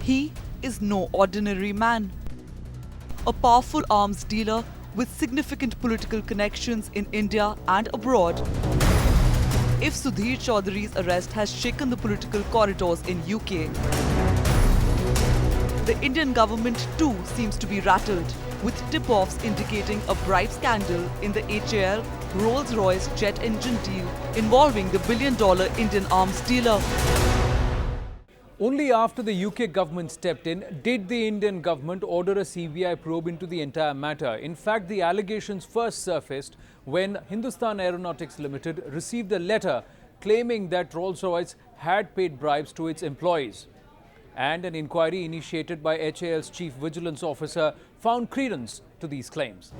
He is no ordinary man. A powerful arms dealer with significant political connections in India and abroad. If Sudhir Chaudhary's arrest has shaken the political corridors in UK, the Indian government too seems to be rattled, with tip-offs indicating a bribe scandal in the HAL Rolls-Royce jet engine deal involving the billion-dollar Indian arms dealer. Only after the UK government stepped in did the Indian government order a CBI probe into the entire matter. In fact, the allegations first surfaced when Hindustan Aeronautics Limited received a letter claiming that Rolls-Royce had paid bribes to its employees. And an inquiry initiated by HAL's Chief Vigilance Officer found credence to these claims.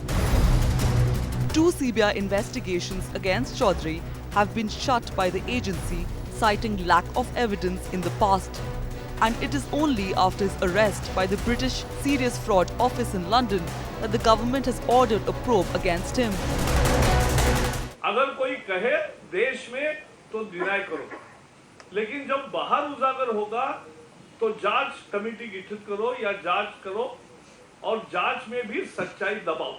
2 CBI investigations against Chaudhary have been shut by the agency, citing lack of evidence in the past. And it is only after his arrest by the British Serious Fraud Office in London that the government has ordered a probe against him. अगर कोई कहे देश में तो deny करो, लेकिन जब बाहर उजागर होगा तो जांच कमेटी गठित करो या जांच करो और जांच में भी सच्चाई दबाओ।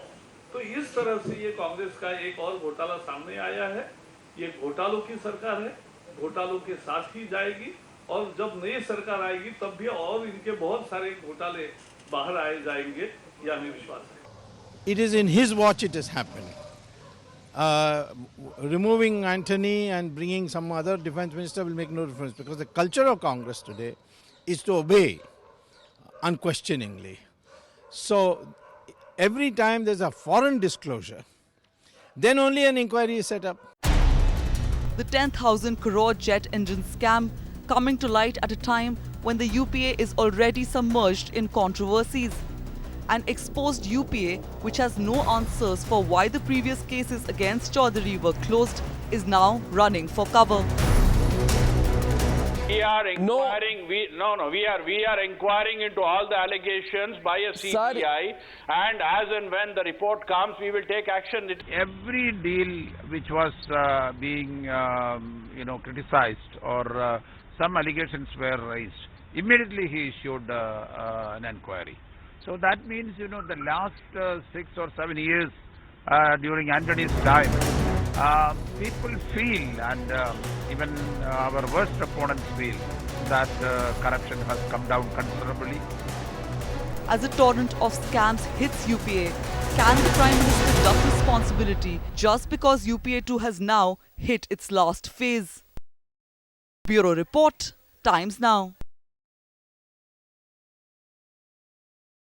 तो इस तरह से ये कांग्रेस का एक और घोटाला सामने आया है। ये घोटालों की सरकार है, घोटालों के साथ ही जाएगी और जब नई सरकार आएगी तब भी और इनके बहुत सारे घोटाले बाहर आए जाएंगे, ये हमें विश्वास है। It is in his watch it has happened. Removing Anthony and bringing some other defense minister will make no difference, because the culture of Congress today is to obey unquestioningly. So every time there's a foreign disclosure, then only an inquiry is set up. The 10,000 crore jet engine scam coming to light at a time when the UPA is already submerged in controversies. An exposed UPA, which has no answers for why the previous cases against Chaudhary were closed, is now running for cover. We are inquiring. We are inquiring into all the allegations by a CBI, and as and when the report comes, we will take action. Every deal which was being criticized or some allegations were raised, immediately he issued an inquiry. So that means the last 6 or 7 years during Anthony's time, people feel, and even our worst opponents feel, that corruption has come down considerably. As a torrent of scams hits UPA, can the Prime Minister duck responsibility just because UPA 2 has now hit its last phase? Bureau Report, Times Now.